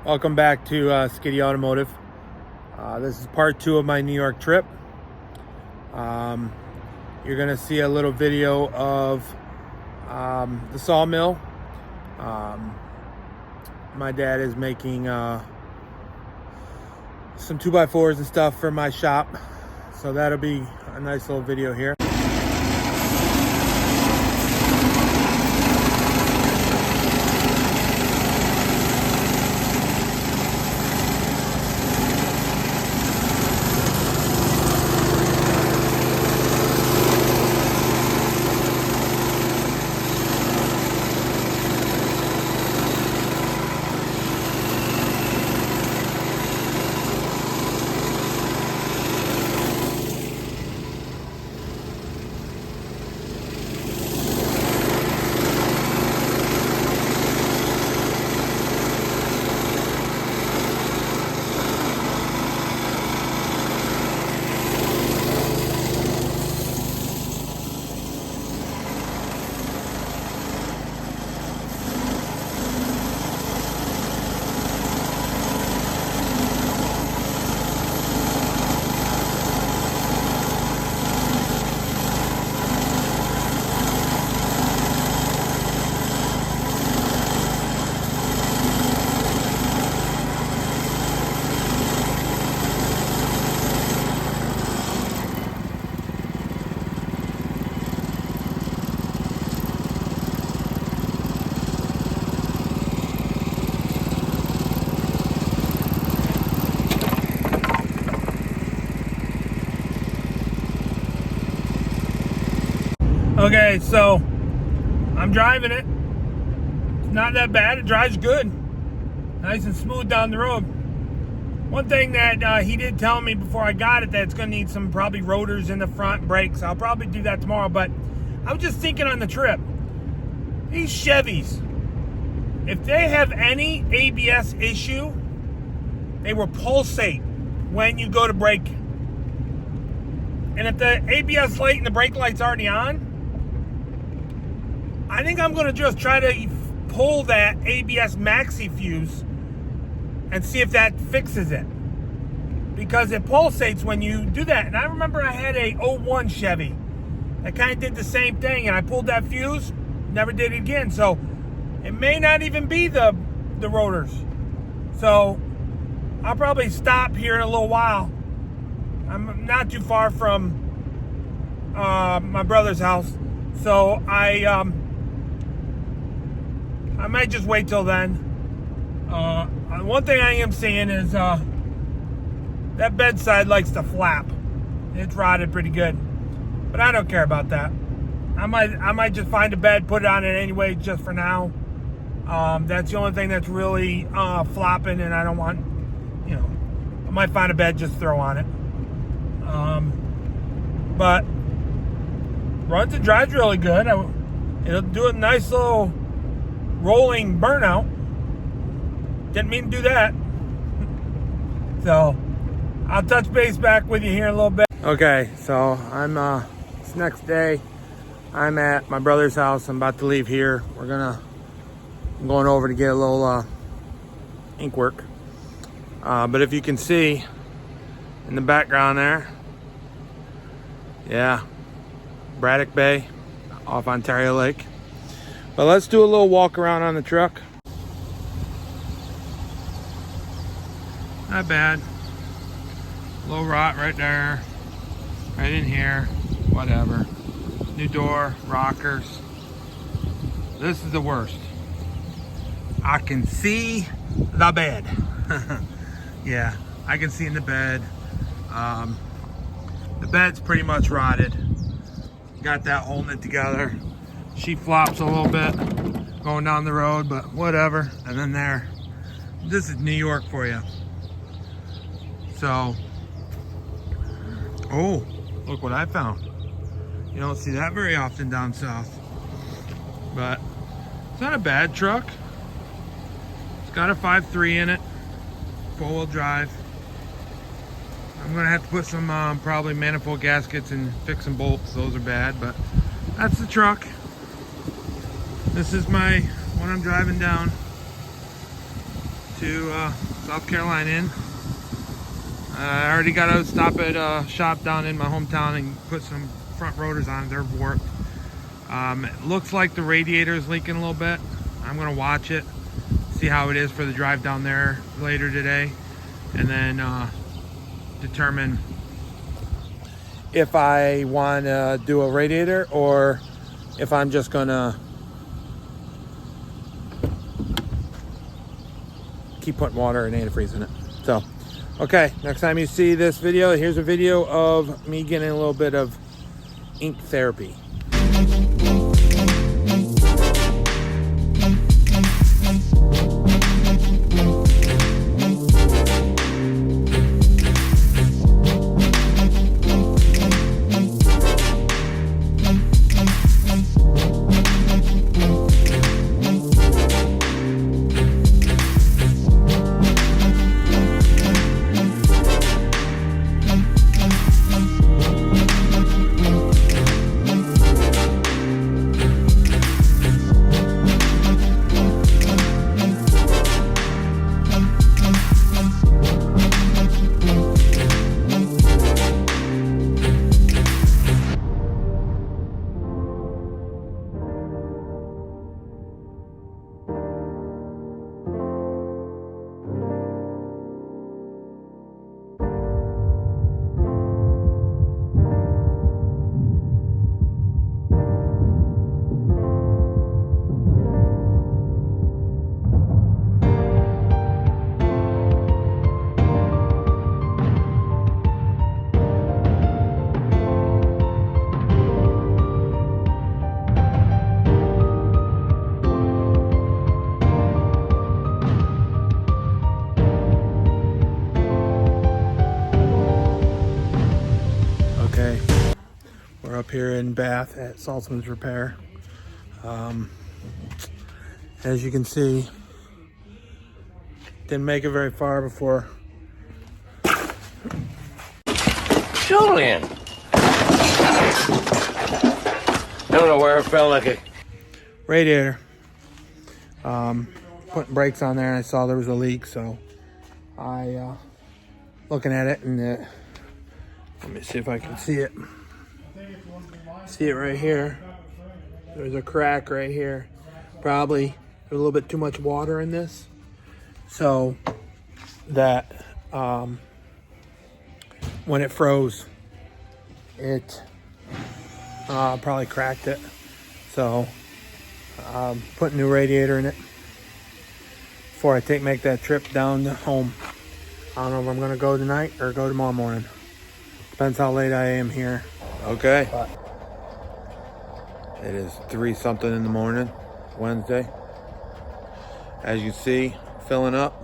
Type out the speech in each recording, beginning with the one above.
Welcome back to Skiddy Automotive. This is part 2 of my New York trip. You're going to see a little video of the sawmill. My dad is making some 2x4s and stuff for my shop. So that'll be a nice little video here. Okay, so I'm driving it. It's not that bad. It drives good. Nice and smooth down the road. One thing that he did tell me before I got it, that it's going to need some probably rotors in the front, brakes. I'll probably do that tomorrow, but I was just thinking on the trip. These Chevys, if they have any ABS issue, they will pulsate when you go to brake. And if the ABS light and the brake light's already on, I think I'm going to just try to pull that ABS maxi fuse and see if that fixes it. Because it pulsates when you do that. And I remember I had a 01 Chevy that kind of did the same thing. And I pulled that fuse, never did it again. So it may not even be the rotors. So I'll probably stop here in a little while. I'm not too far from my brother's house. So I might just wait till then. One thing I am seeing is that bedside likes to flap. It's rotted pretty good, but I don't care about that. I might just find a bed, put it on it anyway, just for now. That's the only thing that's really flopping, and I don't want, I might find a bed, just throw on it. But runs and drives really good. It'll do a nice little rolling burnout. Didn't mean to do that. So I'll touch base back with you here in a little bit. Okay, so I'm it's next day. I'm at my brother's house. I'm about to leave here. I'm going over to get a little ink work. But if you can see in the background there, yeah, Braddock Bay off Ontario Lake. But let's do a little walk around on the truck. Not bad. Little rot right there, right in here, whatever. New door, rockers. This is the worst. I can see the bed. Yeah, I can see in the bed. The bed's pretty much rotted. Got that holding it together. She flops a little bit going down the road, but whatever. And then there, this is New York for you. So, oh, look what I found. You don't see that very often down south. But it's not a bad truck. It's got a 5.3 in it, 4-wheel drive. I'm gonna have to put some probably manifold gaskets and fix some bolts. Those are bad, but that's the truck. This is when I'm driving down to South Carolina in. I already got to stop at a shop down in my hometown and put some front rotors on. They're warped. It looks like the radiator is leaking a little bit. I'm going to watch it, see how it is for the drive down there later today, and then determine if I want to do a radiator or if I'm just going to keep putting water and antifreeze in it. So, okay, next time you see this video, here's a video of me getting a little bit of ink therapy. We're up here in Bath at Saltzman's Repair. As you can see, didn't make it very far before. Julian! Don't know where it felt like it. Radiator. Putting brakes on there and I saw there was a leak, so I looking at it and let me see if I can see it. See it right here. There's a crack right here. Probably there's a little bit too much water in this, so that when it froze, it probably cracked it. So put a new radiator in it before I make that trip down to home. I don't know if I'm gonna go tonight or go tomorrow morning. Depends how late I am here. Okay. It is 3-something in the morning, Wednesday. As you see, filling up.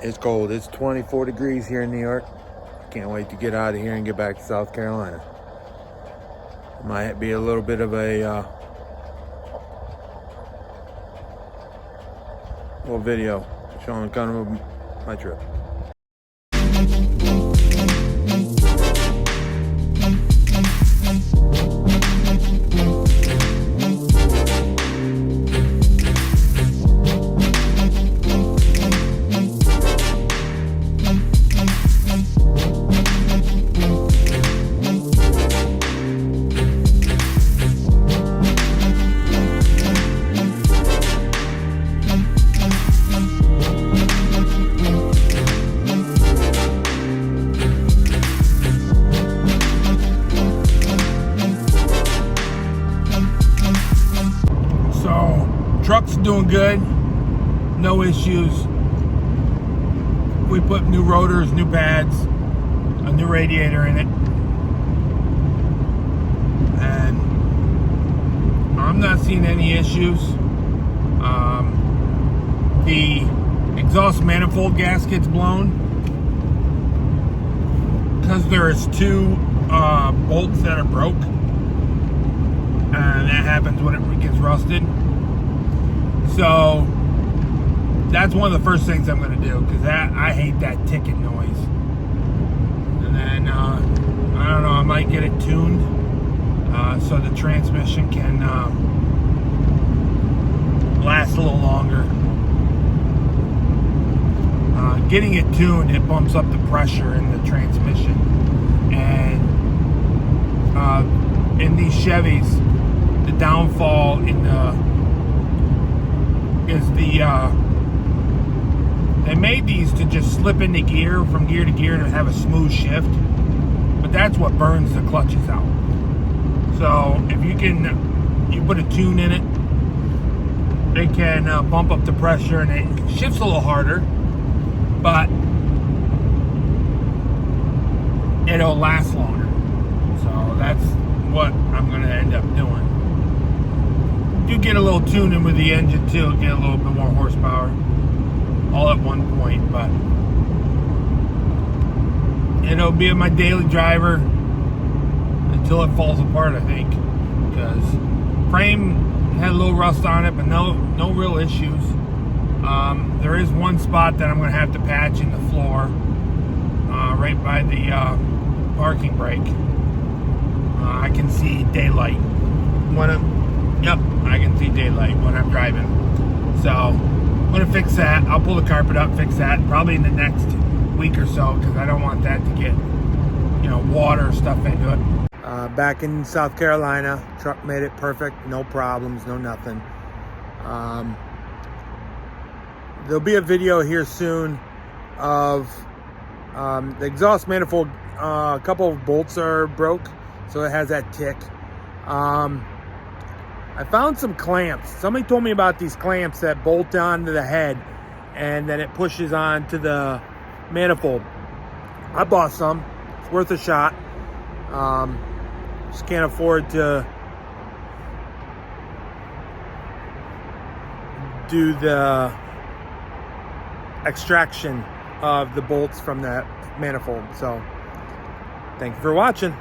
It's cold. It's 24 degrees here in New York. Can't wait to get out of here and get back to South Carolina. Might be a little bit of a little video showing kind of my trip. Truck's doing good, no issues. We put new rotors, new pads, a new radiator in it, and I'm not seeing any issues. The exhaust manifold gasket's blown because there's two bolts that are broke, and that happens when it gets rusted. So that's one of the first things I'm going to do, because I hate that ticking noise. And then I don't know, I might get it tuned so the transmission can lasts a little longer. Getting it tuned, it bumps up the pressure in the transmission. And in these Chevys, the downfall in they made these to just slip into gear from gear to gear and have a smooth shift, but that's what burns the clutches out. So if you put a tune in it, they can bump up the pressure and it shifts a little harder, but it'll last longer. So that's what I'm going to end up doing. You get a little tuning with the engine too, get a little bit more horsepower, all at one point, but it'll be my daily driver until it falls apart, I think, because frame had a little rust on it, but no real issues. There is one spot that I'm going to have to patch in the floor, right by the parking brake. I can see daylight I can see daylight when I'm driving. So I'm going to fix that. I'll pull the carpet up, fix that probably in the next week or so, because I don't want that to get, water or stuff into it. Back in South Carolina, truck made it perfect, no problems, no nothing. There'll be a video here soon of the exhaust manifold. A couple of bolts are broke, so it has that tick. I found some clamps. Somebody told me about these clamps that bolt onto the head and then it pushes onto the manifold. I bought some. It's worth a shot. Just can't afford to do the extraction of the bolts from that manifold. So, thank you for watching.